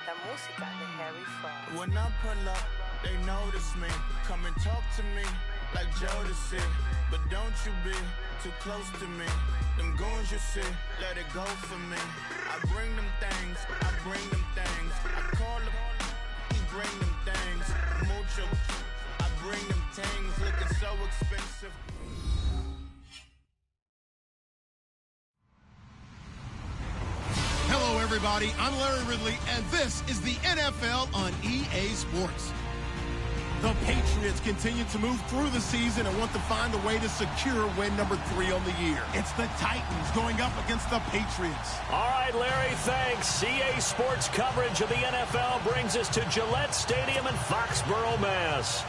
La música de Harry Fraud. When I pull up, they notice me. Come and talk to me like Jodeci. But don't you be too close to me. Them goons you see, let it go for me. I bring them things, I bring them things. I call them, he bring them things. Mucho, I bring them things. Looking so expensive. Hello, everybody. I'm Larry Ridley, and this is the NFL on EA Sports. The Patriots continue to move through the season and want to find a way to secure win number 3 on the year. It's the Titans going up against the Patriots. All right, Larry, thanks. EA Sports coverage of the NFL brings us to Gillette Stadium in Foxborough, Mass.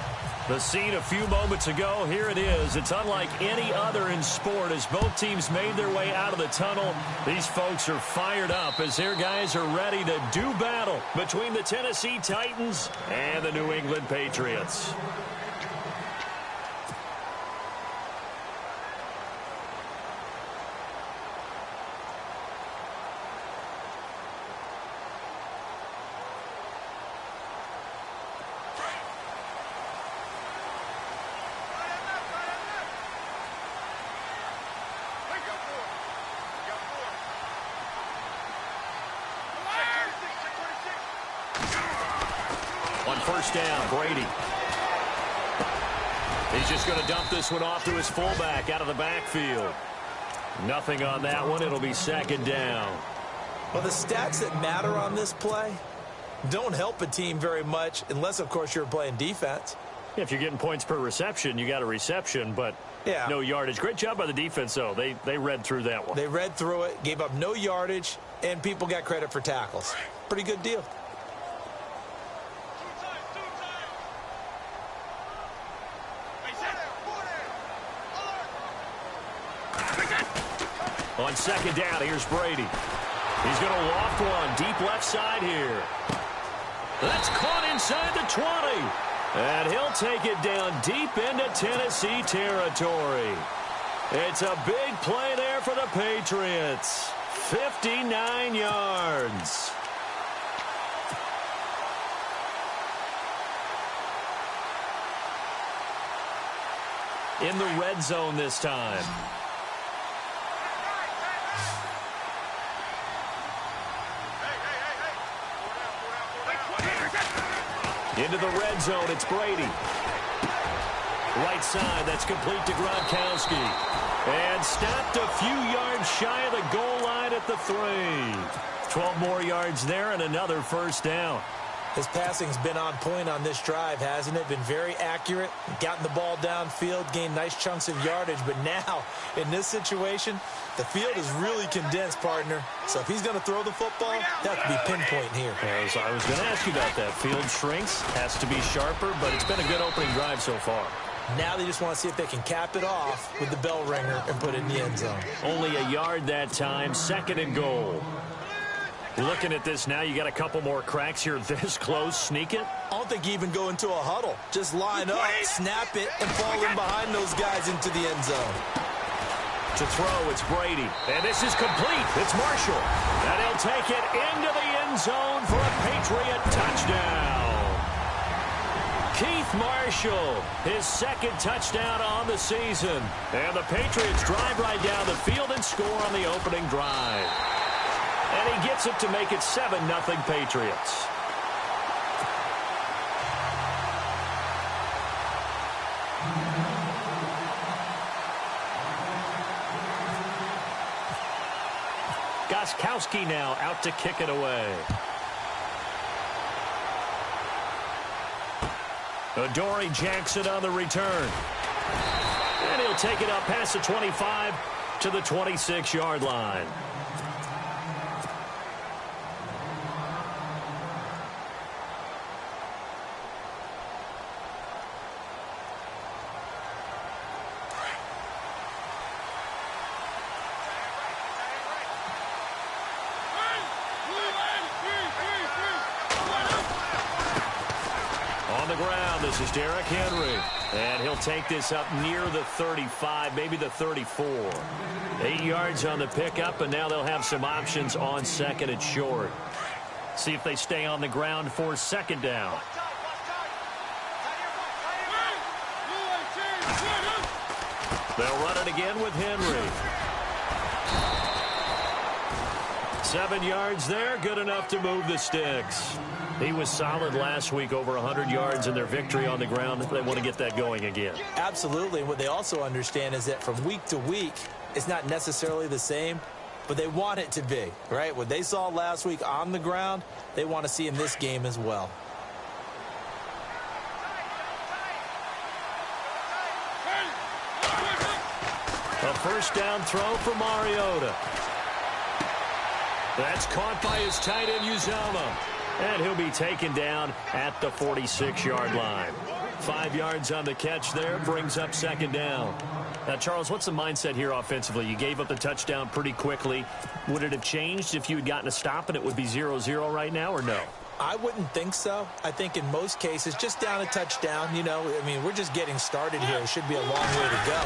The scene a few moments ago, here it is. It's unlike any other in sport as both teams made their way out of the tunnel. These folks are fired up as their guys are ready to do battle between the Tennessee Titans and the New England Patriots. On first down, Brady. He's just going to dump this one off to his fullback out of the backfield. Nothing on that one. It'll be second down. Well, the stats that matter on this play don't help a team very much unless, of course, you're playing defense. If you're getting points per reception, you got a reception, but no yardage. Great job by the defense, though. They read through that one. They read through it, gave up no yardage, and people got credit for tackles. Pretty good deal. On second down, here's Brady. He's going to loft one deep left side here. That's caught inside the 20. And he'll take it down deep into Tennessee territory. It's a big play there for the Patriots. 59 yards. In the red zone this time. Into the red zone, it's Brady. Right side, that's complete to Gronkowski. And stopped a few yards shy of the goal line at the 3. 12 more yards there and another first down. His passing's been on point on this drive, hasn't it? Been very accurate, gotten the ball downfield, gained nice chunks of yardage. But now, in this situation, the field is really condensed, partner. So if he's going to throw the football, that could be pinpoint here. As I was going to ask you about that. Field shrinks, has to be sharper, but it's been a good opening drive so far. Now they just want to see if they can cap it off with the bell ringer and put it in the end zone. Only a yard that time, second and goal. Looking at this now, you got a couple more cracks here this close. Sneak it? I don't think you even go into a huddle. Just line up, snap it, and fall in behind those guys into the end zone. To throw, it's Brady. And this is complete. It's Marshall. And he'll take it into the end zone for a Patriot touchdown. Keith Marshall, his second touchdown on the season. And the Patriots drive right down the field and score on the opening drive. And he gets it to make it 7-0 Patriots. Gostkowski now out to kick it away. Adoree Jackson on the return. And he'll take it up past the 25 to the 26-yard line. On the ground, this is Derrick Henry. And he'll take this up near the 35, maybe the 34. 8 yards on the pickup, and now they'll have some options on second and short. See if they stay on the ground for second down. They'll run it again with Henry. 7 yards there, good enough to move the sticks. He was solid last week, over 100 yards in their victory on the ground. They want to get that going again. Absolutely. And what they also understand is that from week to week, it's not necessarily the same, but they want it to be, right? What they saw last week on the ground, they want to see in this game as well. A first down throw for Mariota. That's caught by his tight end, Uzomah. And he'll be taken down at the 46-yard line. 5 yards on the catch there, brings up second down. Now, Charles, what's the mindset here offensively? You gave up the touchdown pretty quickly. Would it have changed if you had gotten a stop and it would be 0-0 right now, or no? I wouldn't think so. I think in most cases, just down a touchdown, you know, I mean, we're just getting started here. It should be a long way to go.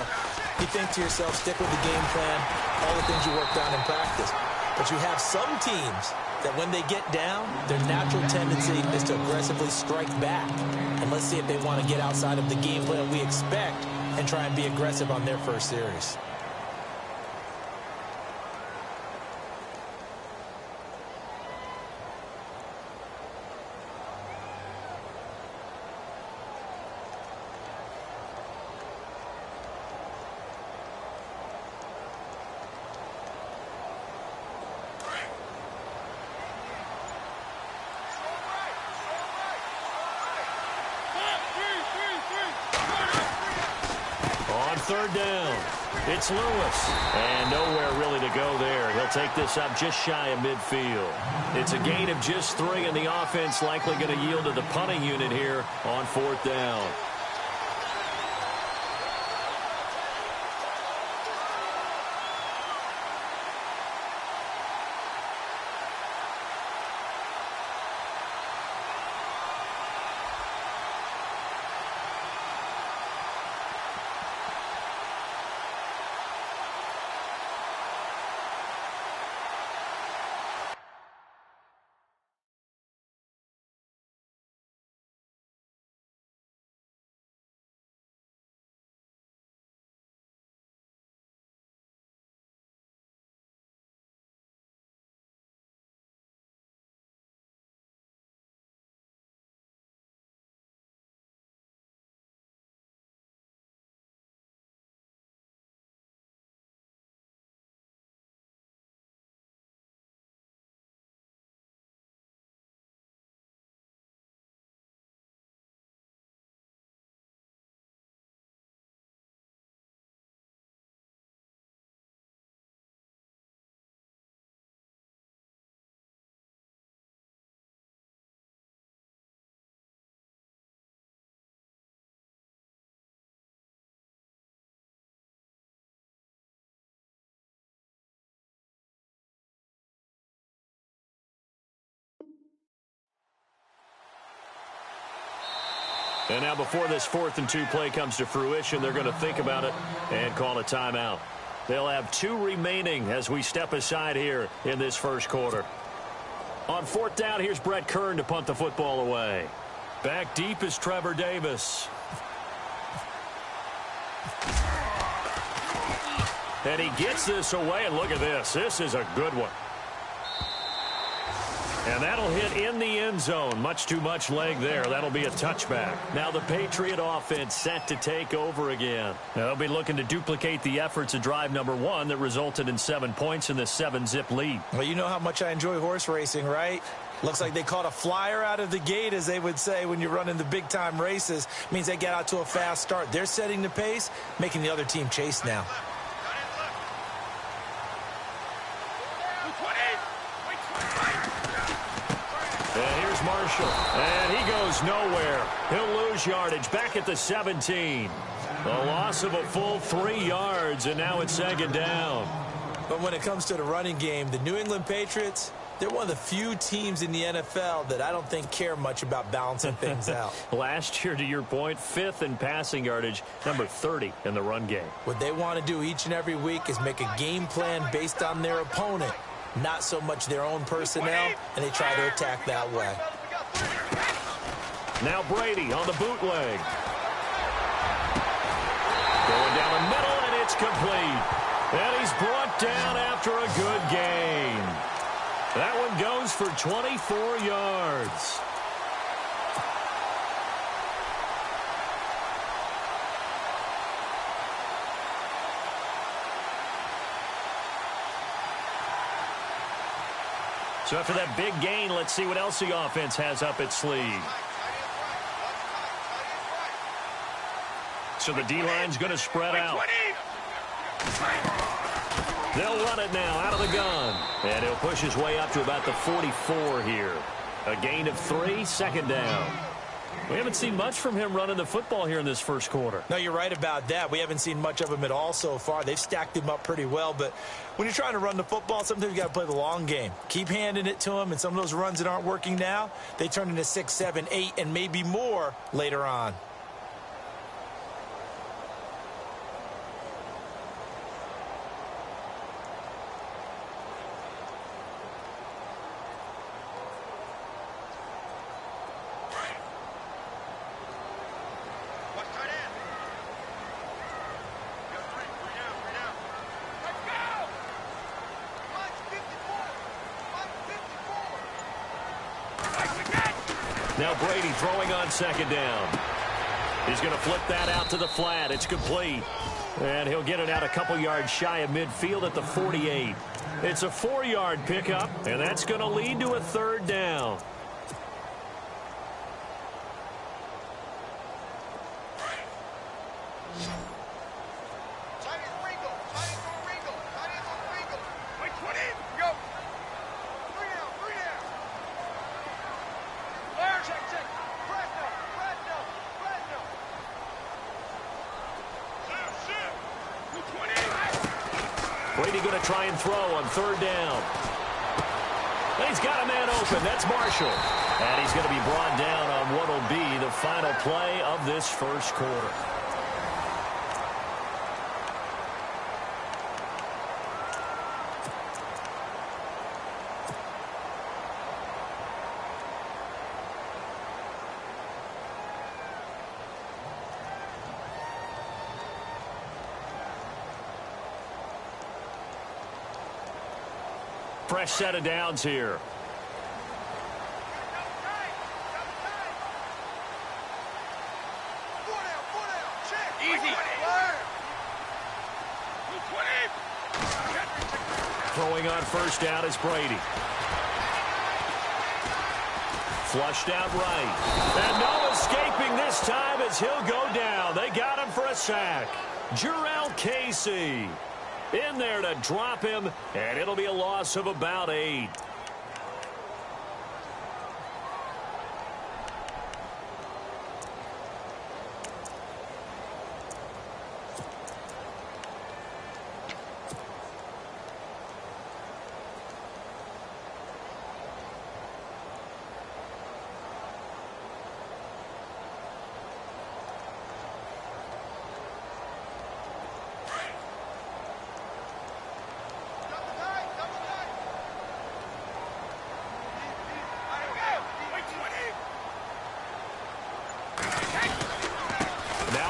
You think to yourself, stick with the game plan, all the things you worked on in practice. But you have some teams that when they get down, their natural tendency is to aggressively strike back. And let's see if they want to get outside of the game plan we expect and try and be aggressive on their first series. Third down. It's Lewis. And nowhere really to go there. He'll take this up just shy of midfield. It's a gain of just 3, and the offense likely going to yield to the punting unit here on fourth down. And now before this 4th and 2 play comes to fruition, they're going to think about it and call a timeout. They'll have 2 remaining as we step aside here in this first quarter. On fourth down, here's Brett Kern to punt the football away. Back deep is Trevor Davis. And he gets this away, and look at this. This is a good one. And that'll hit in the end zone. Much too much leg there. That'll be a touchback. Now the Patriot offense set to take over again. They'll be looking to duplicate the efforts of drive number 1 that resulted in 7 points in the 7-zip lead. Well, you know how much I enjoy horse racing, right? Looks like they caught a flyer out of the gate, as they would say when you're running the big-time races. Means they get out to a fast start. They're setting the pace, making the other team chase now. And here's Marshall. And he goes nowhere. He'll lose yardage back at the 17. A loss of a full 3 yards, and now it's second down. But when it comes to the running game, the New England Patriots, They're one of the few teams in the NFL that I don't think care much about balancing things out. Last year, to your point, 5th in passing yardage, number 30 in the run game. What they want to do each and every week is make a game plan based on their opponent, not so much their own personnel, and they try to attack that way. Now Brady on the bootleg. Going down the middle, and it's complete. And he's brought down after a good gain. That one goes for 24 yards. So after that big gain, let's see what else the offense has up its sleeve. So the D-line's going to spread out. They'll run it now out of the gun. And he'll push his way up to about the 44 here. A gain of 3, second down. We haven't seen much from him running the football here in this first quarter. No, you're right about that. We haven't seen much of him at all so far. They've stacked him up pretty well. But when you're trying to run the football, sometimes you got to play the long game. Keep handing it to him, and some of those runs that aren't working now, they turn into 6, 7, 8, and maybe more later on. Now Brady throwing on second down. He's going to flip that out to the flat. It's complete. And he'll get it out a couple yards shy of midfield at the 48. It's a 4-yard pickup, and that's going to lead to a third down. Brady going to try and throw on third down. And he's got a man open. That's Marshall. And he's going to be brought down on what will be the final play of this first quarter. Fresh set of downs here. Easy. Throwing on first down is Brady. Flushed out right. And no escaping this time as he'll go down. They got him for a sack. Jarrell Casey in there to drop him, and it'll be a loss of about 8.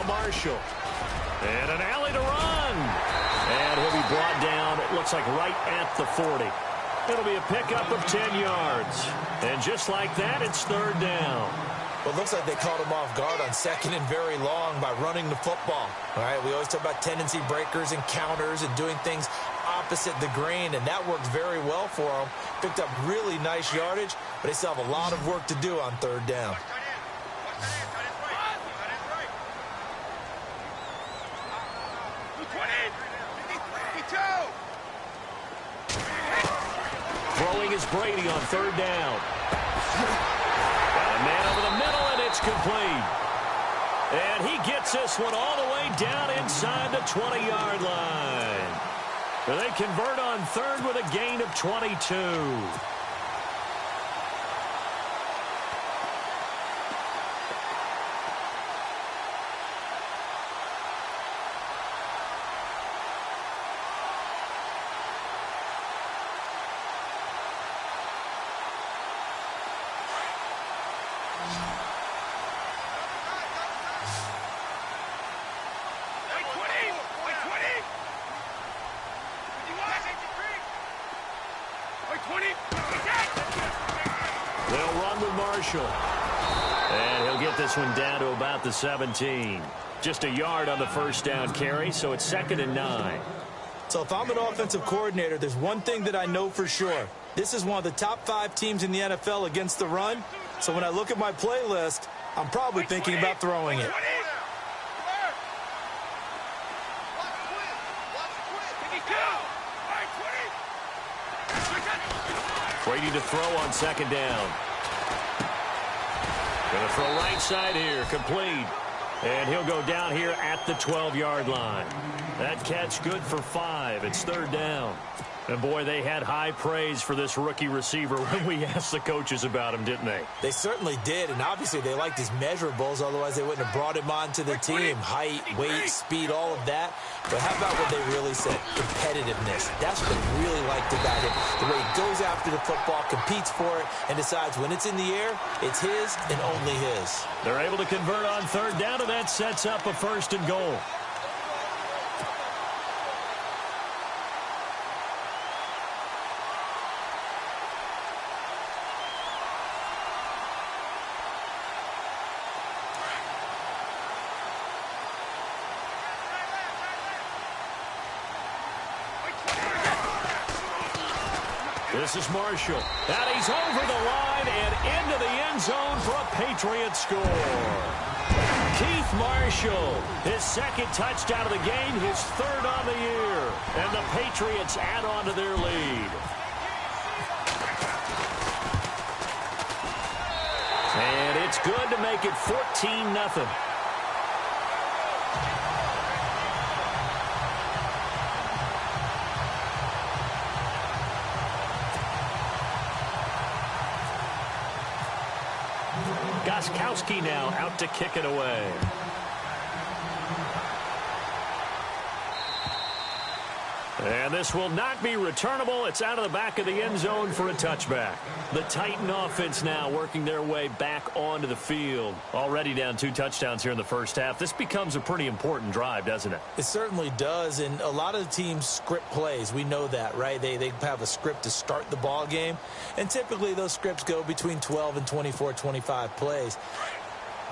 Marshall. And an alley to run. And he'll be brought down, it looks like right at the 40. It'll be a pickup of 10 yards. And just like that, it's third down. Well, it looks like they caught him off guard on second and very long by running the football. All right, we always talk about tendency breakers and counters and doing things opposite the grain, and that worked very well for them. Picked up really nice yardage, but they still have a lot of work to do on third down. Throwing is Brady on third down. Got a man over the middle, and it's complete. And he gets this one all the way down inside the 20-yard line. They convert on third with a gain of 22. They'll run with Marshall. And he'll get this one down to about the 17. Just a yard on the first down carry, so it's 2nd and 9. So if I'm an offensive coordinator, there's one thing that I know for sure. This is one of the top 5 teams in the NFL against the run. So when I look at my playlist, I'm probably thinking about throwing it. Brady to throw on 2nd down. Going to throw right side here, complete. And he'll go down here at the 12-yard line. That catch good for 5. It's 3rd down. And, boy, they had high praise for this rookie receiver when we asked the coaches about him, didn't they? They certainly did, and obviously they liked his measurables. Otherwise, they wouldn't have brought him onto the team. Height, weight, speed, all of that. But how about what they really said? Competitiveness. That's what they really liked about him. The way he goes after the football, competes for it, and decides when it's in the air, it's his and only his. They're able to convert on 3rd down, and that sets up a 1st and goal. This is Marshall. And he's over the line and into the end zone for a Patriots score. Keith Marshall, his 2nd touchdown of the game, his 3rd on the year. And the Patriots add on to their lead. And it's good to make it 14-0. Goskowski now out to kick it away. And this will not be returnable. It's out of the back of the end zone for a touchback. The Titan offense now working their way back onto the field. Already down 2 touchdowns here in the first half. This becomes a pretty important drive, doesn't it? It certainly does, and a lot of the teams script plays. We know that, right? They have a script to start the ball game, and typically those scripts go between 12 and 24, 25 plays.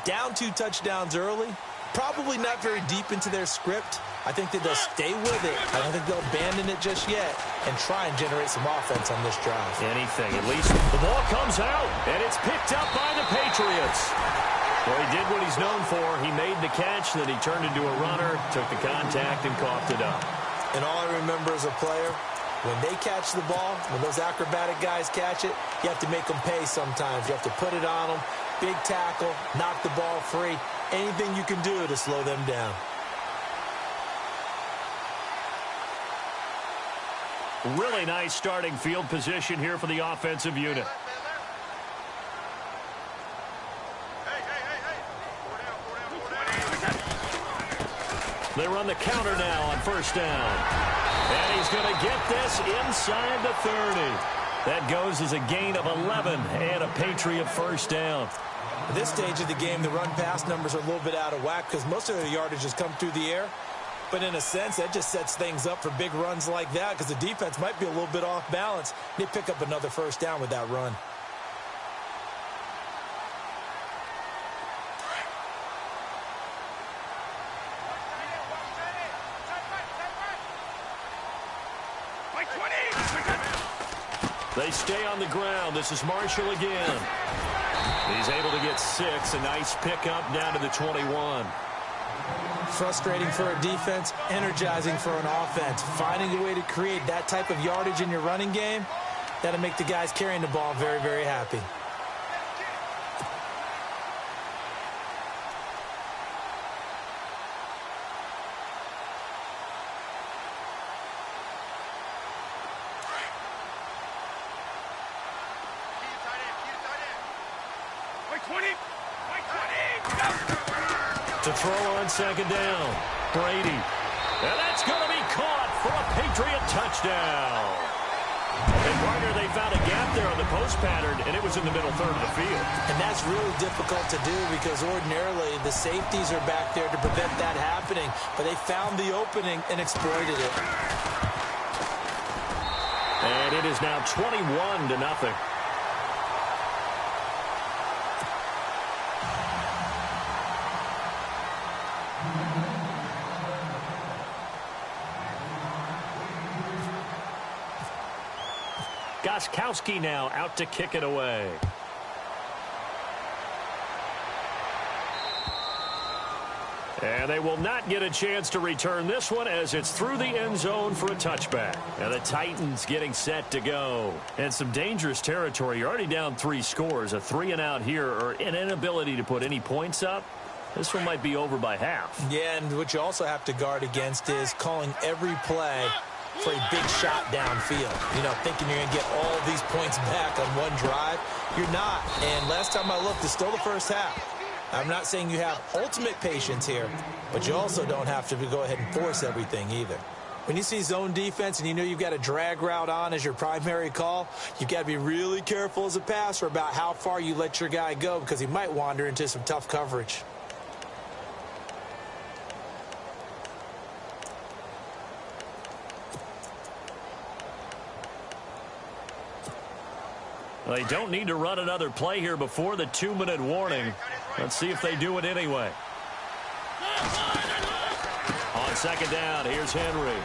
Down 2 touchdowns early, probably not very deep into their script. I think that they'll stay with it. I don't think they'll abandon it just yet and try and generate some offense on this drive. Anything. At least the ball comes out, and it's picked up by the Patriots. Well, he did what he's known for. He made the catch, then he turned into a runner, took the contact, and coughed it up. And all I remember as a player, when they catch the ball, when those acrobatic guys catch it, you have to make them pay sometimes. You have to put it on them. Big tackle, knock the ball free. Anything you can do to slow them down. Really nice starting field position here for the offensive unit. They run the counter now on 1st down. And he's going to get this inside the 30. That goes as a gain of 11 and a Patriot 1st down. At this stage of the game, the run-pass numbers are a little bit out of whack because most of the yardage has come through the air. But in a sense, that just sets things up for big runs like that because the defense might be a little bit off balance. They pick up another 1st down with that run. They stay on the ground. This is Marshall again. He's able to get 6. A nice pickup down to the 21. Frustrating for a defense, energizing for an offense. Finding a way to create that type of yardage in your running game, that'll make the guys carrying the ball very, very happy. To throw on 2nd down. Brady. And that's going to be caught for a Patriot touchdown. And partner, they found a gap there on the post pattern, and it was in the middle third of the field. And that's really difficult to do because ordinarily the safeties are back there to prevent that happening. But they found the opening and exploited it. And it is now 21-0. Gostkowski now out to kick it away. And they will not get a chance to return this one as it's through the end zone for a touchback. And the Titans getting set to go. And some dangerous territory. You're already down 3 scores. A 3-and-out here or an inability to put any points up. This one might be over by half. Yeah, and what you also have to guard against is calling every play for a big shot downfield. You know, thinking you're going to get all these points back on one drive. You're not. And last time I looked, it's still the first half. I'm not saying you have ultimate patience here, but you also don't have to go ahead and force everything either. When you see zone defense and you know you've got a drag route on as your primary call, you've got to be really careful as a passer about how far you let your guy go because he might wander into some tough coverage. They don't need to run another play here before the 2-minute warning. Let's see if they do it anyway. On second down, here's Henry.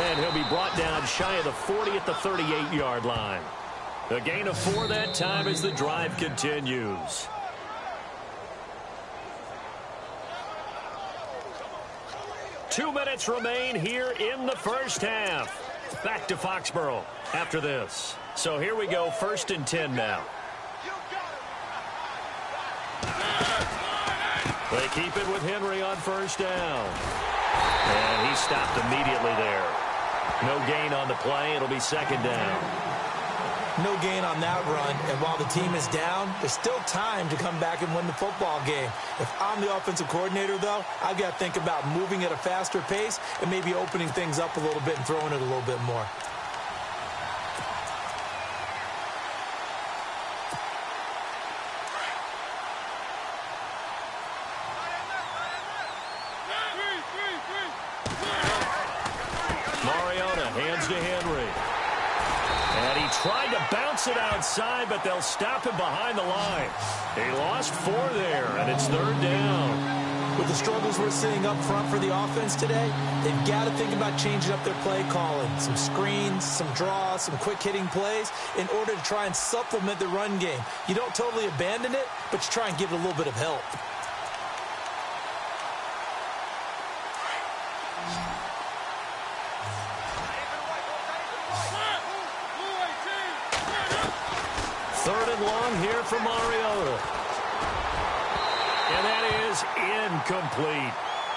And he'll be brought down shy of the 40 at the 38-yard line. A gain of 4 that time as the drive continues. Two minutes remain here in the first half. Back to Foxborough after this. So here we go, 1st and 10 now. They keep it with Henry on 1st down. And he stopped immediately there. No gain on the play. It'll be 2nd down. No gain on that run. And while the team is down, there's still time to come back and win the football game. If I'm the offensive coordinator, though, I've got to think about moving at a faster pace and maybe opening things up a little bit and throwing it a little bit more. Tried to bounce it outside, but they'll stop him behind the line. He lost 4 there, and it's 3rd down. With the struggles we're seeing up front for the offense today, they've got to think about changing up their play calling. Some screens, some draws, some quick-hitting plays in order to try and supplement the run game. You don't totally abandon it, but you try and give it a little bit of help. Long here for Mariota. And that is incomplete.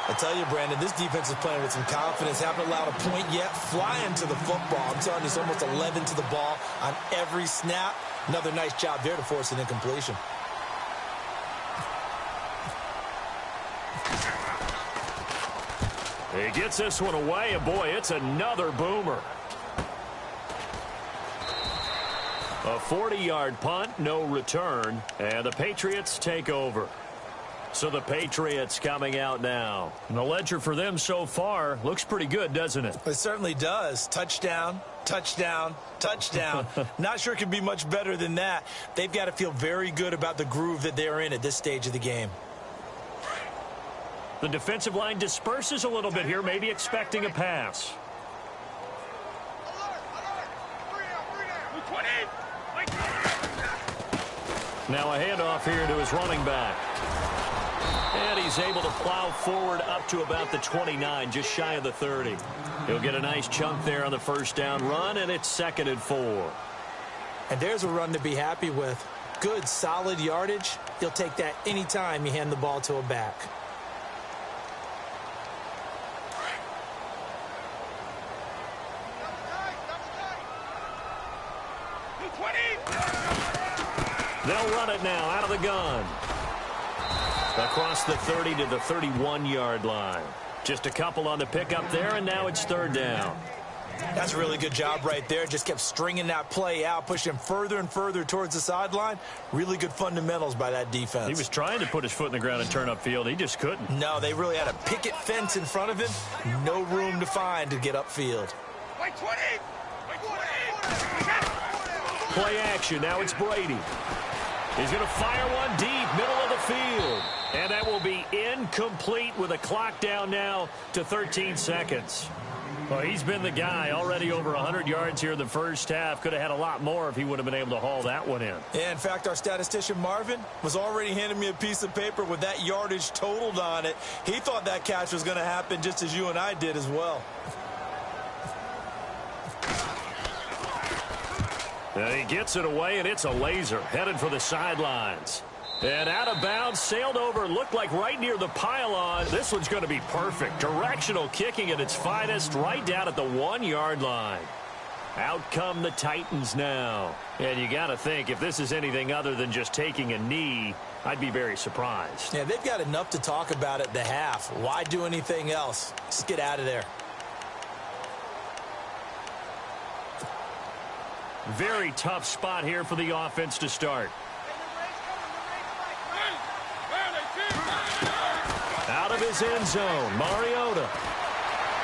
I tell you, Brandon, this defense is playing with some confidence. Haven't allowed a point yet. Flying to the football. I'm telling you, it's almost 11 to the ball on every snap. Another nice job there to force an incompletion. He gets this one away, and boy, it's another boomer. A 40-yard punt, no return, and the Patriots take over. So the Patriots coming out now. And the ledger for them so far looks pretty good, doesn't it? It certainly does. Touchdown, touchdown, touchdown. Not sure it could be much better than that. They've got to feel very good about the groove that they're in at this stage of the game. The defensive line disperses a little bit here, maybe expecting a pass. Now a handoff here to his running back. And he's able to plow forward up to about the 29, just shy of the 30. He'll get a nice chunk there on the 1st down run, and it's 2nd and 4. And there's a run to be happy with. Good, solid yardage. You'll take that anytime you hand the ball to a back. They'll run it now out of the gun. Across the 30 to the 31-yard line. Just a couple on the pickup there, and now it's 3rd down. That's a really good job right there. Just kept stringing that play out, pushing him further and further towards the sideline. Really good fundamentals by that defense. He was trying to put his foot in the ground and turn upfield. He just couldn't. No, they really had a picket fence in front of him. No room to find to get upfield. Wait, 20! Play action. Now it's Brady. He's going to fire one deep, middle of the field. And that will be incomplete with a clock down now to 13 seconds. Well, he's been the guy, already over 100 yards here in the first half. Could have had a lot more if he would have been able to haul that one in. Yeah, in fact, our statistician Marvin was already handing me a piece of paper with that yardage totaled on it. He thought that catch was going to happen just as you and I did as well. And he gets it away, and it's a laser headed for the sidelines. And out of bounds, sailed over, looked like right near the pylon. This one's going to be perfect. Directional kicking at its finest, right down at the 1-yard line. Out come the Titans now. And you got to think, if this is anything other than just taking a knee, I'd be very surprised. Yeah, they've got enough to talk about at the half. Why do anything else? Just get out of there. Very tough spot here for the offense to start. Out of his end zone, Mariota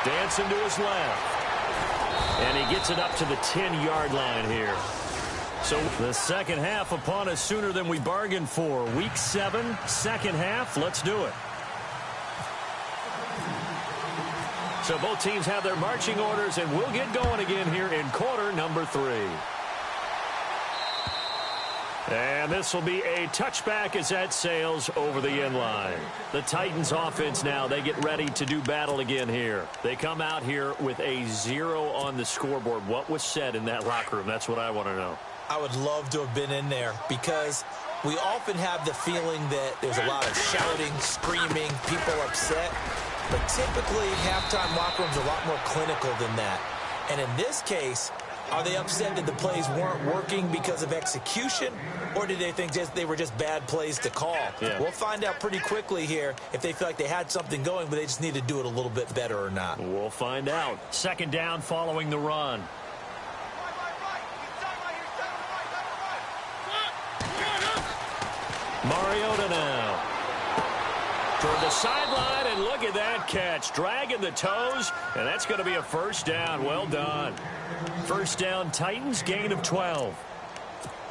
dancing to his left. And he gets it up to the 10-yard line here. So the second half upon us sooner than we bargained for. Week 7, second half. Let's do it. So both teams have their marching orders, and we'll get going again here in quarter number 3. And this will be a touchback as that sails over the end line. The Titans offense now, they get ready to do battle again here. They come out here with a 0 on the scoreboard. What was said in that locker room? That's what I want to know. I would love to have been in there because we often have the feeling that there's a lot of shouting, screaming, people upset. But typically, halftime locker rooms are a lot more clinical than that. And in this case, are they upset that the plays weren't working because of execution, or did they think they were just bad plays to call? Yeah. We'll find out pretty quickly here if they feel like they had something going, but they just need to do it a little bit better or not. We'll find out. Second down following the run. Mariota now. Toward the sideline, and look at that catch. Dragging the toes, and that's going to be a first down. Well done. First down, Titans, gain of 12.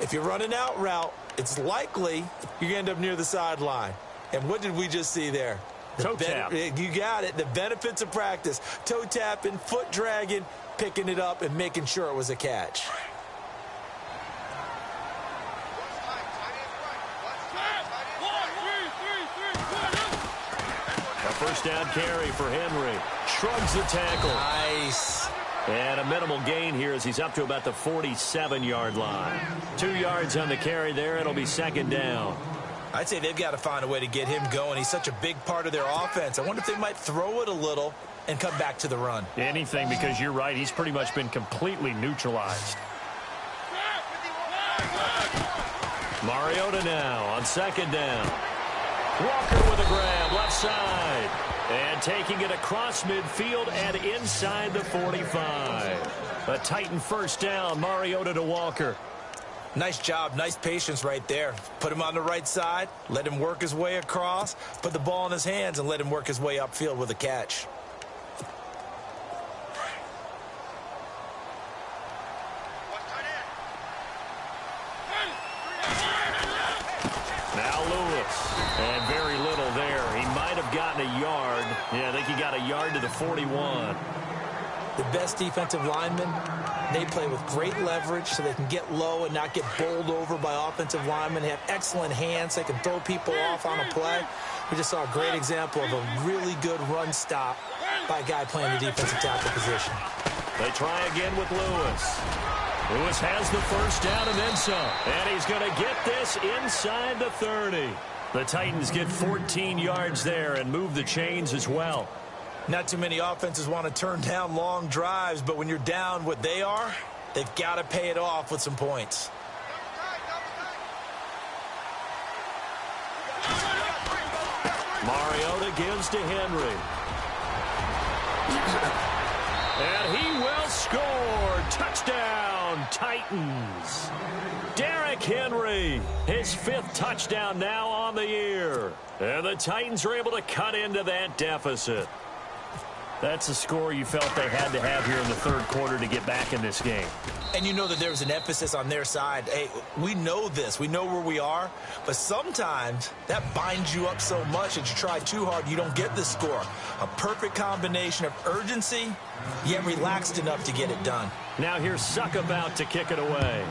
If you're running out route, it's likely you're going to end up near the sideline. And what did we just see there? Toe tap. You got it. The benefits of practice. Toe tapping, foot dragging, picking it up, and making sure it was a catch. A first down carry for Henry. Shrugs the tackle. Nice. And a minimal gain here as he's up to about the 47-yard line. 2 yards on the carry there. It'll be second down. I'd say they've got to find a way to get him going. He's such a big part of their offense. I wonder if they might throw it a little and come back to the run. Anything, because you're right. He's pretty much been completely neutralized. Mariota now on second down. Walker with a grab, left side. And taking it across midfield and inside the 45. A Titan first down, Mariota to Walker. Nice job, nice patience right there. Put him on the right side, let him work his way across, put the ball in his hands, and let him work his way upfield with a catch. Now Lewis, and very little there. He might have gotten a yard. Yeah, I think he got a yard to the 41. The best defensive linemen, they play with great leverage so they can get low and not get bowled over by offensive linemen. They have excellent hands. They can throw people off on a play. We just saw a great example of a really good run stop by a guy playing the defensive tackle position. They try again with Lewis. Lewis has the first down and then some. And he's going to get this inside the 30. The Titans get 14 yards there and move the chains as well. Not too many offenses want to turn down long drives, but when you're down what they are, they've got to pay it off with some points. Mariota gives to Henry. And he will score. Touchdown, Titans. Derrick Henry, his 5th touchdown now on the year. And the Titans are able to cut into that deficit. That's a score you felt they had to have here in the 3rd quarter to get back in this game. And you know that there was an emphasis on their side. Hey, we know this. We know where we are. But sometimes that binds you up so much that you try too hard, you don't get the score. A perfect combination of urgency, yet relaxed enough to get it done. Now here's Suckabout to kick it away.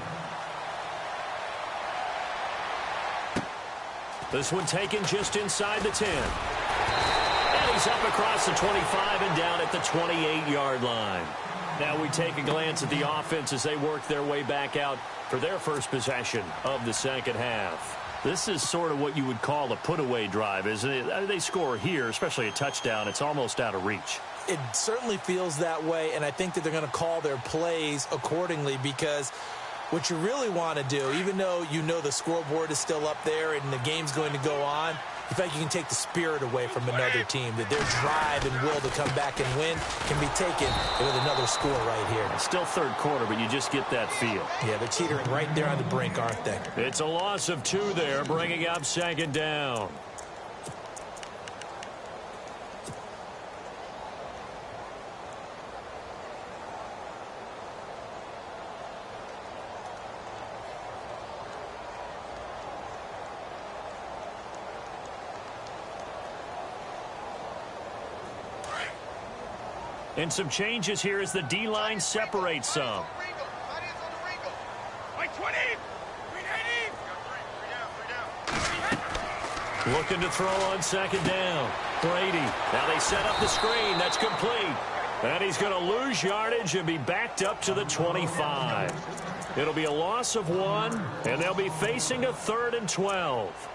This one taken just inside the 10. And he's up across the 25 and down at the 28-yard line. Now we take a glance at the offense as they work their way back out for their first possession of the second half. This is sort of what you would call a put-away drive, isn't it? They score here, especially a touchdown. It's almost out of reach. It certainly feels that way, and I think that they're going to call their plays accordingly because what you really want to do, even though you know the scoreboard is still up there and the game's going to go on, in fact, you can take the spirit away from another team, that their drive and will to come back and win can be taken with another score right here. It's still 3rd quarter, but you just get that feel. Yeah, they're teetering right there on the brink, aren't they? It's a loss of 2 there, bringing up 2nd down. And some changes here as the D-line separates some. Looking to throw on 2nd down. Brady. Now they set up the screen. That's complete. And he's going to lose yardage and be backed up to the 25. It'll be a loss of 1, and they'll be facing a 3rd and 12.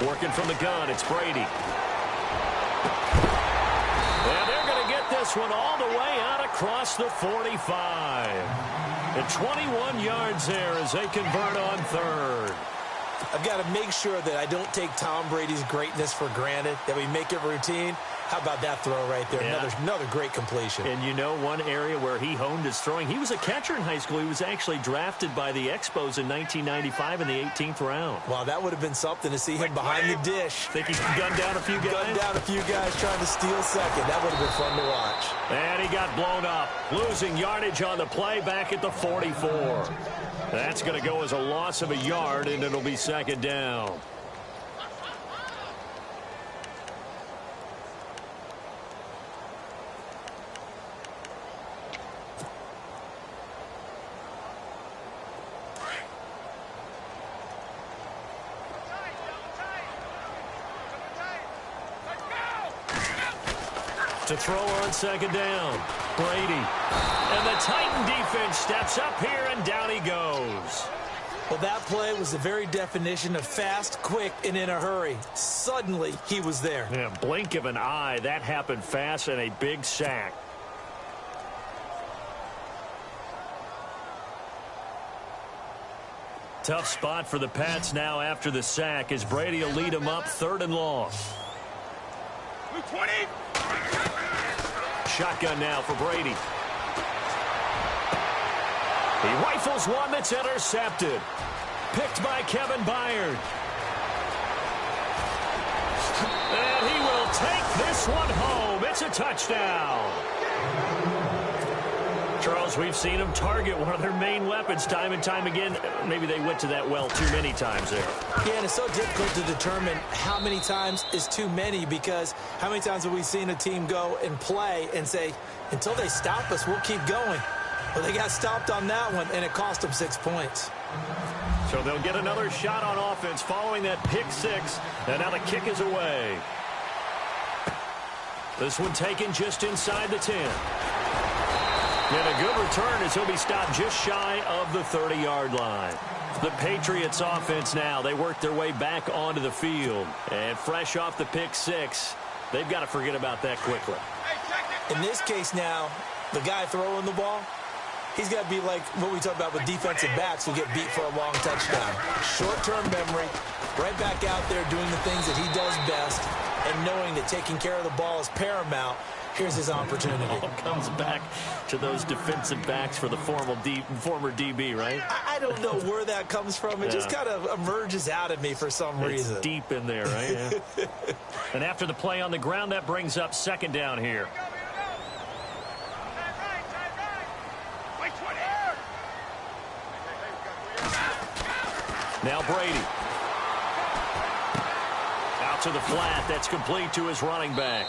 Working from the gun, it's Brady. And they're going to get this one all the way out across the 45. And 21 yards there as they convert on 3rd. I've got to make sure that I don't take Tom Brady's greatness for granted, that we make it routine. How about that throw right there? Yeah. Another great completion. And you know one area where he honed his throwing, he was a catcher in high school. He was actually drafted by the Expos in 1995 in the 18th round. Wow, that would have been something to see him behind the dish. Think he gunned down a few guys? Gunned down a few guys trying to steal second. That would have been fun to watch. And he got blown up, losing yardage on the play back at the 44. That's going to go as a loss of a yard, and it'll be 2nd down. To throw on 2nd down. Brady. And the Titan defense steps up here, and down he goes. Well, that play was the very definition of fast, quick, and in a hurry. Suddenly, he was there. Yeah, blink of an eye. That happened fast, and a big sack. Tough spot for the Pats now after the sack as Brady will lead them up 3rd and long. 20. Shotgun now for Brady. He rifles one that's intercepted. Picked by Kevin Byard. And he will take this one home. It's a touchdown. Charles, we've seen them target one of their main weapons time and time again. Maybe they went to that well too many times there. Yeah, and it's so difficult to determine how many times is too many, because how many times have we seen a team go and play and say, until they stop us, we'll keep going. Well, they got stopped on that one, and it cost them 6 points. So they'll get another shot on offense following that pick six, and now the kick is away. This one taken just inside the 10. And a good return as he'll be stopped just shy of the 30-yard line. The Patriots offense now, they work their way back onto the field. And fresh off the pick six, they've got to forget about that quickly. In this case now, the guy throwing the ball, he's got to be like what we talk about with defensive backs who get beat for a long touchdown. Short-term memory, right back out there doing the things that he does best, and knowing that taking care of the ball is paramount. Here's his opportunity. All comes back to those defensive backs for the former DB, right? I don't know where that comes from. It just kind of emerges out of me for some reason. It's deep in there, right? Yeah. And after the play on the ground, that brings up second down here. Now Brady. Out to the flat. That's complete to his running back.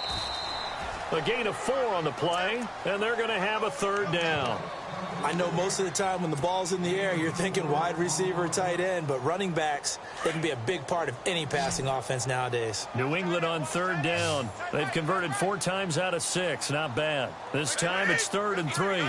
A gain of 4 on the play, and they're going to have a third down. I know most of the time when the ball's in the air, you're thinking wide receiver, tight end, but running backs, they can be a big part of any passing offense nowadays. New England on third down. They've converted 4 times out of 6. Not bad. This time it's 3rd and 3.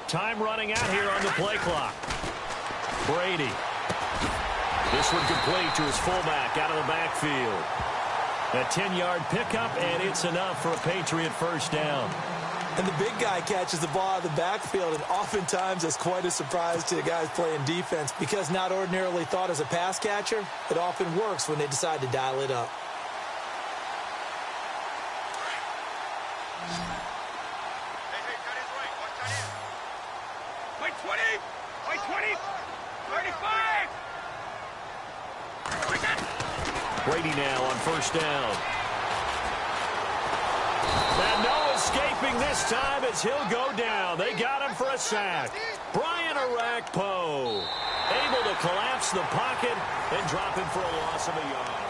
Time running out here on the play clock. Brady. This one complete to his fullback out of the backfield. A 10-yard pickup, and it's enough for a Patriot first down. And the big guy catches the ball out of the backfield, and oftentimes it's quite a surprise to the guys playing defense because not ordinarily thought as a pass catcher, it often works when they decide to dial it up. Brady now on first down. And no escaping this time as he'll go down. They got him for a sack. Brian Arakpo able to collapse the pocket and drop him for a loss of a yard.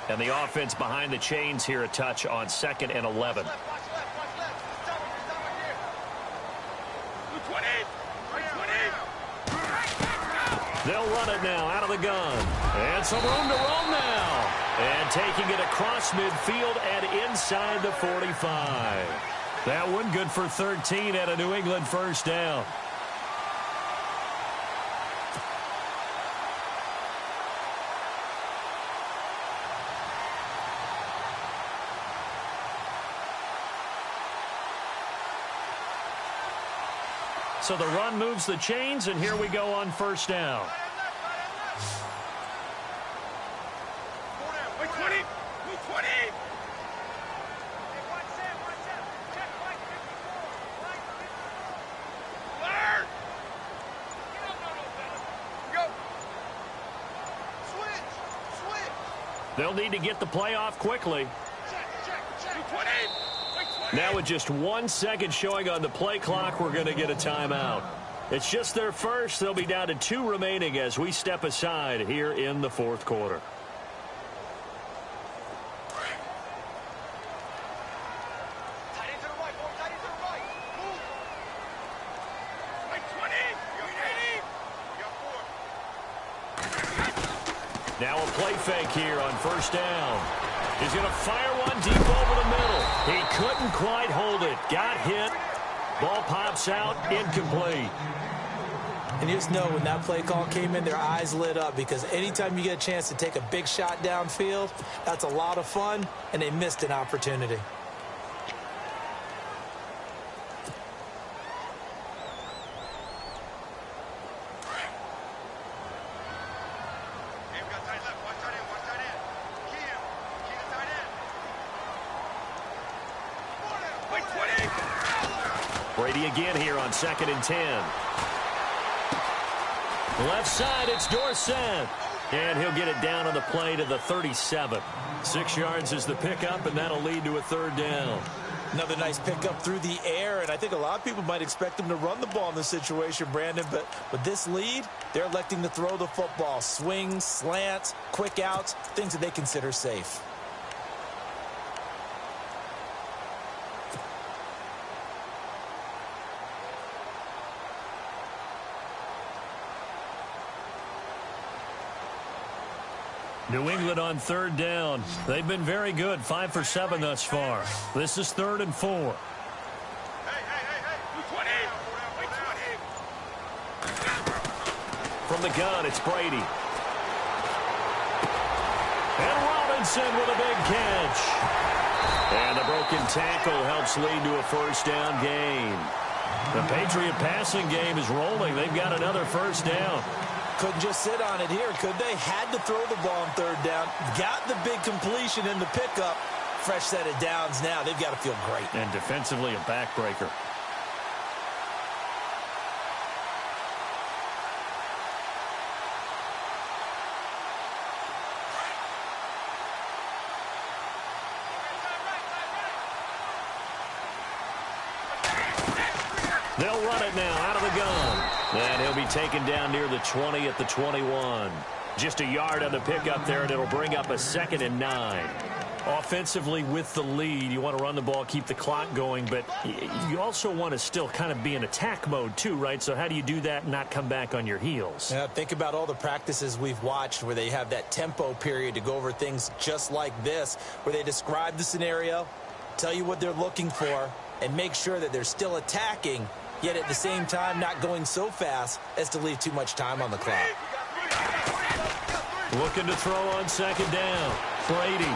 And the offense behind the chains here a touch on 2nd and 11. They'll run it now out of the gun. And some room to roam now. And taking it across midfield and inside the 45. That one good for 13 at a New England first down. So the run moves the chains, and here we go on first down. They'll need to get the play off quickly. Now with just 1 second showing on the play clock, we're going to get a timeout. It's just their first. They'll be down to 2 remaining as we step aside here in the 4th quarter. Now a play fake here on first down. He's going to fire one deep over the middle. He couldn't quite hold it. Got hit. Ball pops out. Incomplete. And you just know when that play call came in, their eyes lit up because anytime you get a chance to take a big shot downfield, that's a lot of fun, and they missed an opportunity. Brady again here on 2nd and 10. Left side, it's Dorsett. And he'll get it down on the play to the 37. 6 yards is the pickup, and that'll lead to a 3rd down. Another nice pickup through the air, and I think a lot of people might expect him to run the ball in this situation, Brandon, but with this lead, they're electing to throw the football. Swings, slants, quick outs, things that they consider safe. New England on 3rd down. They've been very good, 5 for 7 thus far. This is 3rd and 4. Hey, 220. From the gun, it's Brady. And Robinson with a big catch. And the broken tackle helps lead to a 1st down gain. The Patriot passing game is rolling. They've got another 1st down. Couldn't just sit on it here, could they? Had to throw the ball on 3rd down. Got the big completion in the pickup. Fresh set of downs now. They've got to feel great. And defensively, a backbreaker. They'll run it now out of the gun. And he'll be taken down near the 20 at the 21. Just a yard on the pickup there, and it'll bring up a 2nd and 9. Offensively, with the lead, you want to run the ball, keep the clock going, but you also want to still kind of be in attack mode too, right? So how do you do that and not come back on your heels? Yeah, think about all the practices we've watched where they have that tempo period to go over things just like this, where they describe the scenario, tell you what they're looking for, and make sure that they're still attacking, yet at the same time not going so fast as to leave too much time on the clock. Looking to throw on 2nd down. Brady.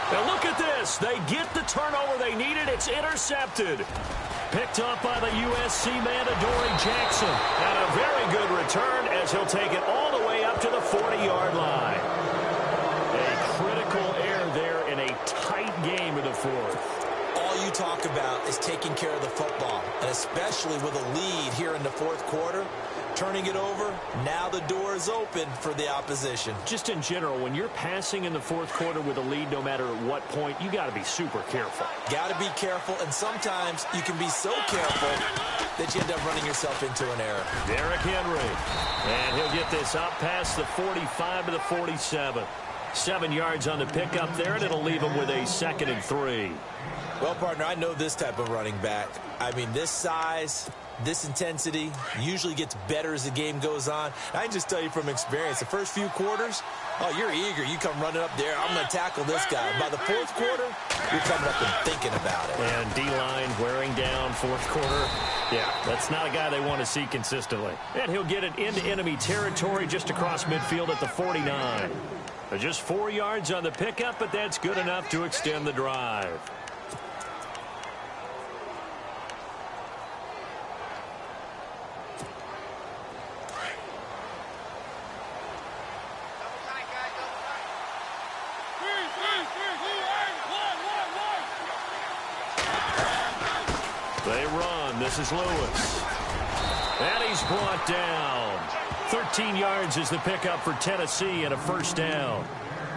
Now look at this. They get the turnover they needed. It's intercepted. Picked up by the USC man, Adoree Jackson. And a very good return as he'll take it all the way up to the 40-yard line. A critical error there in a tight game in the 4th. All you talk about is taking care of the football, and especially with a lead here in the 4th quarter, turning it over, now the door is open for the opposition. Just in general, when you're passing in the 4th quarter with a lead, no matter at what point, you got to be super careful. Got to be careful, and sometimes you can be so careful that you end up running yourself into an error. Derrick Henry, and he'll get this up past the 45 to the 47. 7 yards on the pickup there, and it'll leave him with a 2nd and 3. Well, partner, I know this type of running back. I mean, this size, this intensity usually gets better as the game goes on. I can just tell you from experience, the first few quarters, oh, you're eager. You come running up there, I'm going to tackle this guy. By the 4th quarter, you're coming up and thinking about it. And D-line wearing down 4th quarter. Yeah, that's not a guy they want to see consistently. And he'll get it into enemy territory just across midfield at the 49. Just 4 yards on the pickup, but that's good enough to extend the drive. They run. This is Lewis. And he's brought down. 13 yards is the pickup for Tennessee and a 1st down.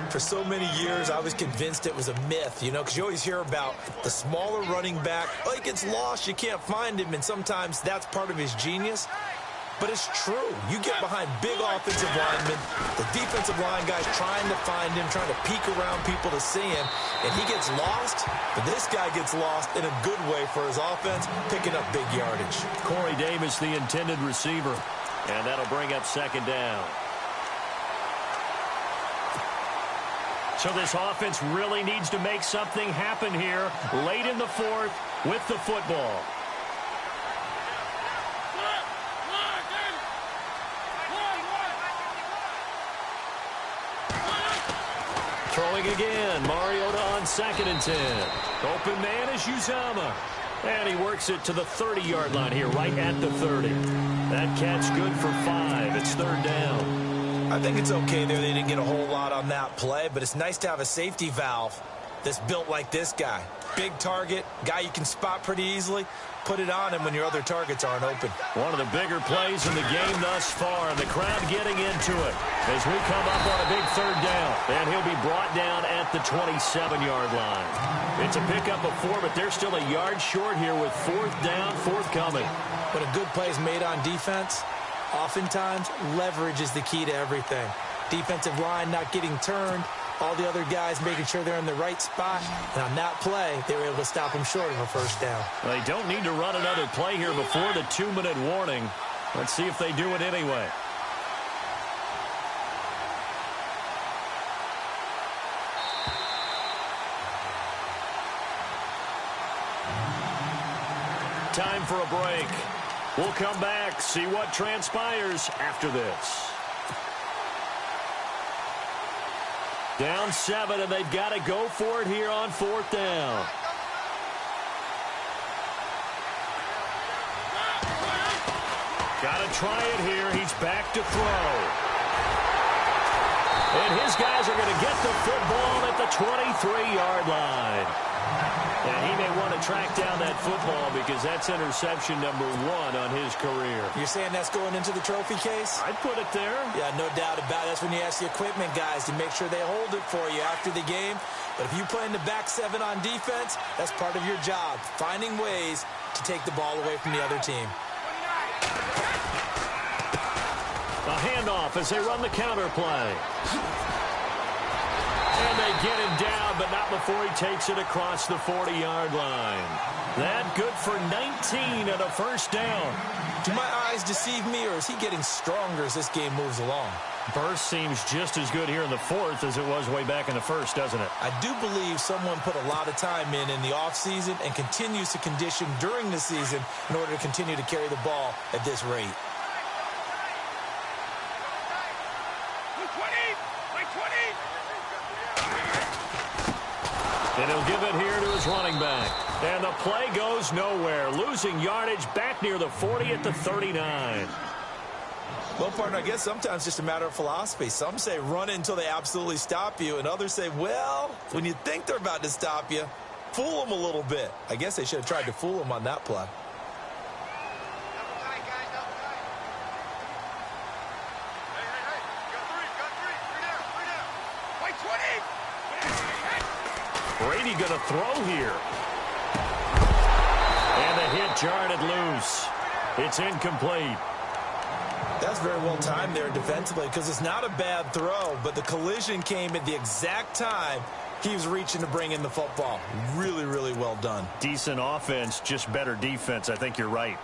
For so many years, I was convinced it was a myth, you know, because you always hear about the smaller running back. Oh, he gets lost. You can't find him, and sometimes that's part of his genius. But it's true. You get behind big offensive linemen, the defensive line guys trying to find him, trying to peek around people to see him, and he gets lost. But this guy gets lost in a good way for his offense, picking up big yardage. Corey Davis, the intended receiver, and that'll bring up 2nd down. So this offense really needs to make something happen here late in the 4th with the football. Throwing again, Mariota on 2nd and 10. Open man is Uzomah. And he works it to the 30-yard line here, right at the 30. That catch good for 5. It's 3rd down. I think it's okay there. They didn't get a whole lot on that play, but it's nice to have a safety valve that's built like this guy. Big target, guy you can spot pretty easily. Put it on him when your other targets aren't open. One of the bigger plays in the game thus far, and the crowd getting into it as we come up on a big third down. And he'll be brought down at the 27-yard line. It's a pickup of 4, but they're still a yard short here with 4th down, forthcoming. When a good play is made on defense, oftentimes leverage is the key to everything. Defensive line not getting turned, all the other guys making sure they're in the right spot. And on that play, they were able to stop them short of a first down. They don't need to run another play here before the 2-minute warning. Let's see if they do it anyway. Time for a break. We'll come back, see what transpires after this. Down 7, and they've got to go for it here on 4th down. Got to try it here. He's back to throw. And his guys are going to get the football at the 23-yard line. And he may want to track down that football because that's interception number 1 on his career. You're saying that's going into the trophy case? I'd put it there. Yeah, no doubt about it. That's when you ask the equipment guys to make sure they hold it for you after the game. But if you play in the back 7 on defense, that's part of your job, finding ways to take the ball away from the other team. A handoff as they run the counter play. And they get him down, but not before he takes it across the 40-yard line. That good for 19 and a first down. Do my eyes deceive me, or is he getting stronger as this game moves along? Burst seems just as good here in the 4th as it was way back in the 1st, doesn't it? I do believe someone put a lot of time in the offseason and continues to condition during the season in order to continue to carry the ball at this rate. And he'll give it here to his running back. And the play goes nowhere. Losing yardage back near the 40 at the 39. Well, partner, I guess sometimes it's just a matter of philosophy. Some say run it until they absolutely stop you, and others say, well, when you think they're about to stop you, fool them a little bit. I guess they should have tried to fool them on that play. Brady going to throw here. And the hit jarred it loose. It's incomplete. That's very well timed there defensively because it's not a bad throw, but the collision came at the exact time he was reaching to bring in the football. Really, really well done. Decent offense, just better defense. I think you're right.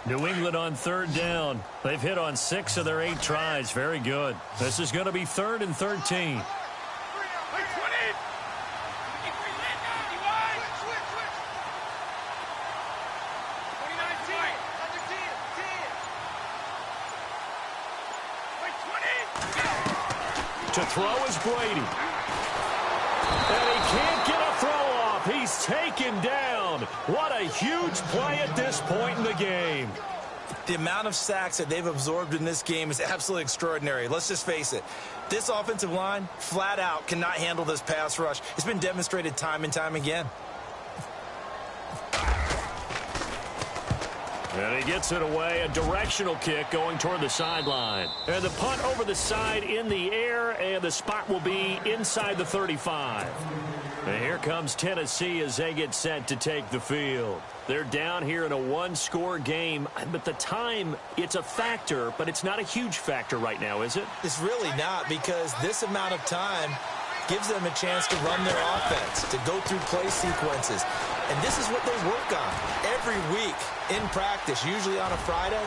New England on 3rd down. They've hit on 6 of their 8 tries. Very good. This is going to be 3rd and 13. To throw is Brady. And he can't get a throw off. He's taken down. What a huge play at this point in the game. The amount of sacks that they've absorbed in this game is absolutely extraordinary. Let's just face it. This offensive line, flat out, cannot handle this pass rush. It's been demonstrated time and time again. And he gets it away, a directional kick going toward the sideline. And the punt over the side in the air, and the spot will be inside the 35. And here comes Tennessee as they get set to take the field. They're down here in a 1-score game, but the time, it's a factor, but it's not a huge factor right now, is it? It's really not, because this amount of time gives them a chance to run their offense, to go through play sequences. And this is what they work on every week in practice, usually on a Friday.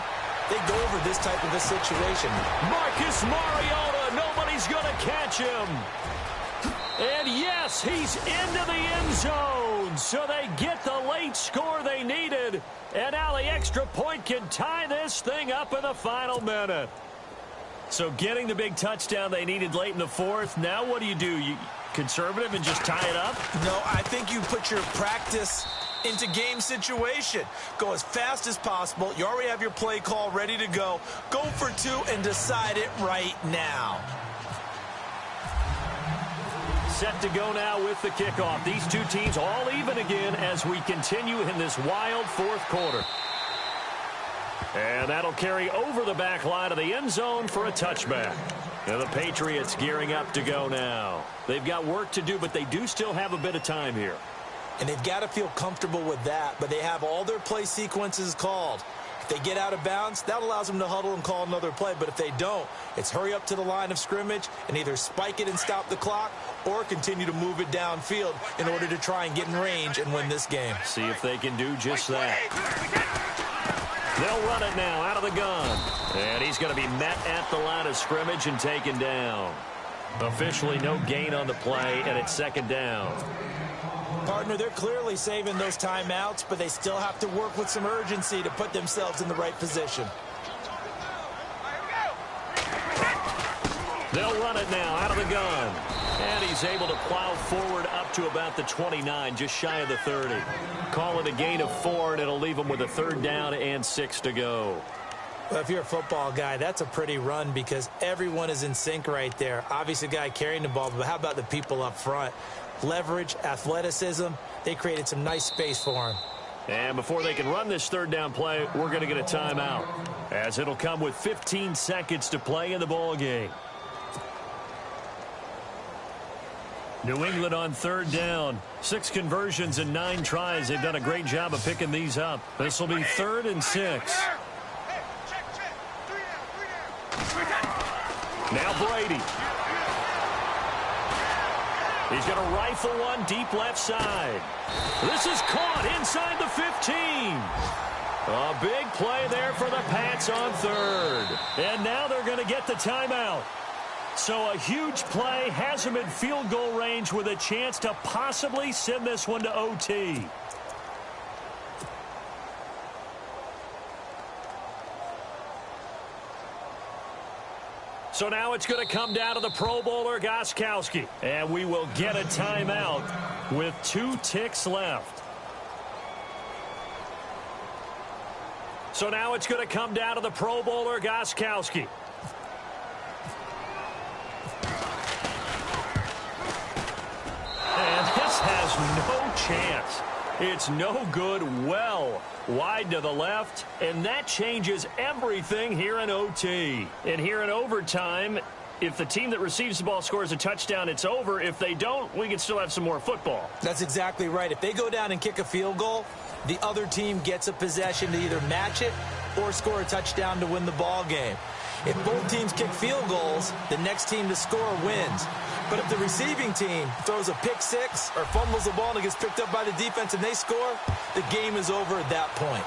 They go over this type of a situation. Marcus Mariota, nobody's going to catch him. And yes, he's into the end zone. So they get the late score they needed. And now the extra point can tie this thing up in the final minute. So getting the big touchdown they needed late in the 4th. Now what do? You conservative and just tie it up? No, I think you put your practice into game situation. Go as fast as possible. You already have your play call ready to go. Go for two and decide it right now. Set to go now with the kickoff. These two teams all even again as we continue in this wild fourth quarter. And that'll carry over the back line of the end zone for a touchback. Now the Patriots gearing up to go now. They've got work to do, but they do still have a bit of time here. And they've got to feel comfortable with that, but they have all their play sequences called. If they get out of bounds, that allows them to huddle and call another play. But if they don't, it's hurry up to the line of scrimmage and either spike it and stop the clock or continue to move it downfield in order to try and get in range and win this game. See if they can do just that. They'll run it now out of the gun. And he's going to be met at the line of scrimmage and taken down. Officially no gain on the play, and it's second down. Partner, they're clearly saving those timeouts, but they still have to work with some urgency to put themselves in the right position. They'll run it now out of the gun. And he's able to plow forward up to about the 29, just shy of the 30. Call it a gain of 4, and it'll leave him with a third down and 6 to go. Well, if you're a football guy, that's a pretty run because everyone is in sync right there. Obviously, the guy carrying the ball, but how about the people up front? Leverage, athleticism, they created some nice space for him. And before they can run this third down play, we're going to get a timeout, as it'll come with 15 seconds to play in the ball game. New England on third down. 6 conversions and 9 tries. They've done a great job of picking these up. This will be 3rd and 6. Now Brady. He's going to rifle one deep left side. This is caught inside the 15. A big play there for the Pats on third. And now they're going to get the timeout. So a huge play has them in field goal range with a chance to possibly send this one to OT. So now it's going to come down to the Pro Bowler, Gostkowski. And we will get a timeout with 2 ticks left. So now it's going to come down to the Pro Bowler, Gostkowski. And this has no chance. It's no good, well wide to the left, and that changes everything here in OT. And here in overtime, if the team that receives the ball scores a touchdown, it's over. If they don't, we can still have some more football. That's exactly right. If they go down and kick a field goal, the other team gets a possession to either match it or score a touchdown to win the ball game. If both teams kick field goals, the next team to score wins. But if the receiving team throws a pick six or fumbles the ball and it gets picked up by the defense and they score, the game is over at that point.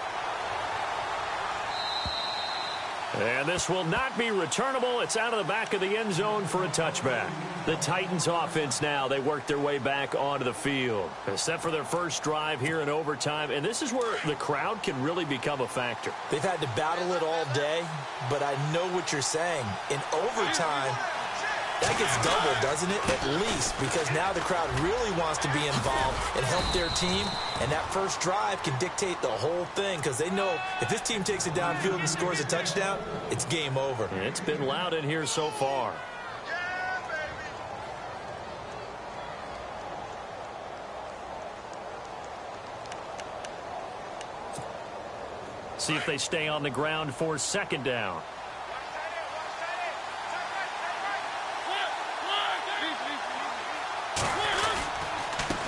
And this will not be returnable. It's out of the back of the end zone for a touchback. The Titans offense now, they work their way back onto the field. Set for their first drive here in overtime. And this is where the crowd can really become a factor. They've had to battle it all day, but I know what you're saying. In overtime, that gets doubled, doesn't it? At least, because now the crowd really wants to be involved and help their team, and that first drive can dictate the whole thing because they know if this team takes it downfield and scores a touchdown, it's game over. It's been loud in here so far. See if they stay on the ground for second down.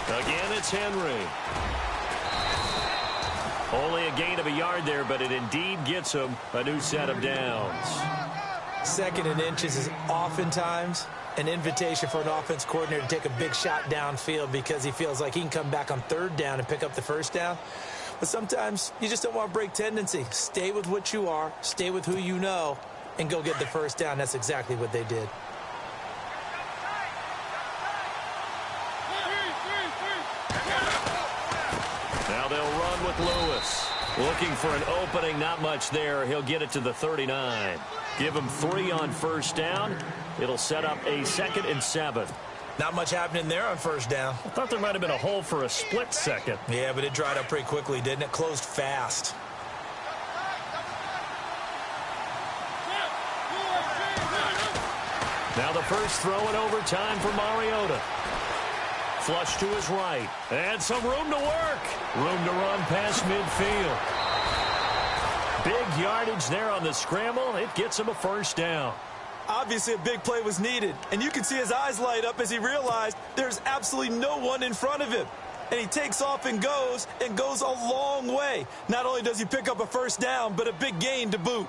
Again, it's Henry. Only a gain of a yard there, but it indeed gets him a new set of downs. 2nd and inches is oftentimes an invitation for an offense coordinator to take a big shot downfield because he feels like he can come back on 3rd down and pick up the first down. But sometimes you just don't want to break tendency. Stay with what you are, stay with who you know, and go get the first down. That's exactly what they did. Now they'll run with Lewis. Looking for an opening, not much there. He'll get it to the 39. Give him 3 on first down. It'll set up a 2nd and 7. Not much happening there on first down. I thought there might have been a hole for a split second. Yeah, but it dried up pretty quickly, didn't it? Closed fast. Now the first throw in overtime for Mariota. Flush to his right. And some room to work. Room to run past midfield. Big yardage there on the scramble. It gets him a first down. Obviously, a big play was needed, and you can see his eyes light up as he realized there's absolutely no one in front of him. And he takes off and goes a long way. Not only does he pick up a first down, but a big gain to boot.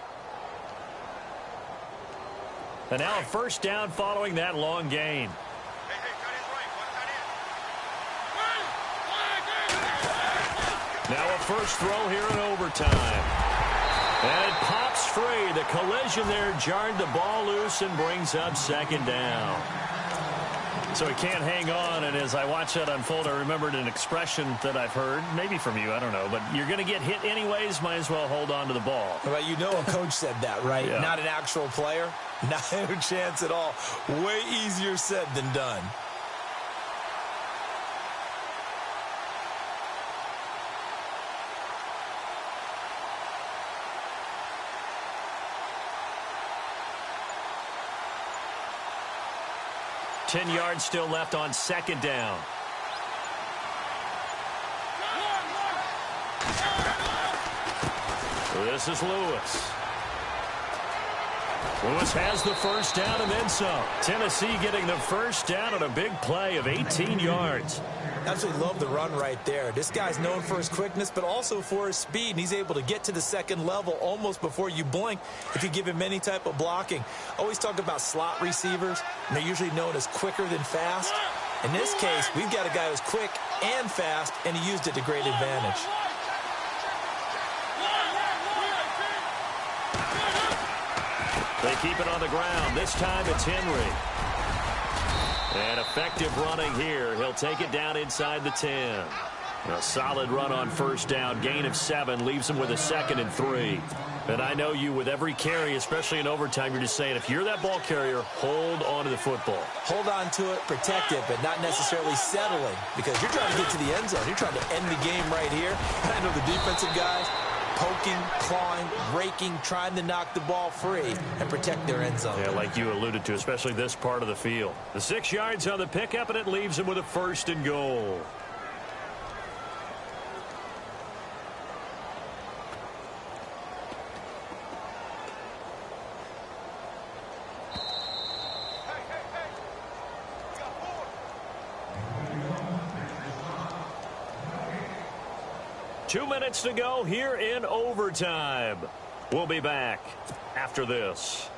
And now a first down following that long gain. Now a first throw here in overtime. And it pops free. The collision there jarred the ball loose and brings up second down. So he can't hang on, and as I watch that unfold, I remembered an expression that I've heard, maybe from you, I don't know, but you're going to get hit anyways, might as well hold on to the ball. Well, you know a coach said that, right? Yeah. Not an actual player. Not a chance at all. Way easier said than done. Ten yards still left on second down. This is Lewis. Lewis has the first down and then some. Tennessee getting the first down on a big play of 18 yards. Absolutely love the run right there. This guy's known for his quickness, but also for his speed. And he's able to get to the second level almost before you blink if you give him any type of blocking. Always talk about slot receivers, and they're usually known as quicker than fast. In this case, we've got a guy who's quick and fast, and he used it to great advantage. They keep it on the ground. This time it's Henry. And effective running here. He'll take it down inside the 10. A solid run on first down. Gain of 7 leaves him with a 2nd and 3. And I know you with every carry, especially in overtime, you're just saying if you're that ball carrier, hold on to the football. Hold on to it, protect it, but not necessarily settling because you're trying to get to the end zone. You're trying to end the game right here. And I know the defensive guys poking, clawing, raking, trying to knock the ball free and protect their end zone. Yeah, like you alluded to, especially this part of the field. The 6 yards on the pickup, and it leaves him with a 1st and goal. Two minutes to go here in overtime. We'll be back after this.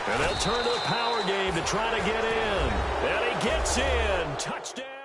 And they'll turn to the power game to try to get in. And he gets in. Touchdown.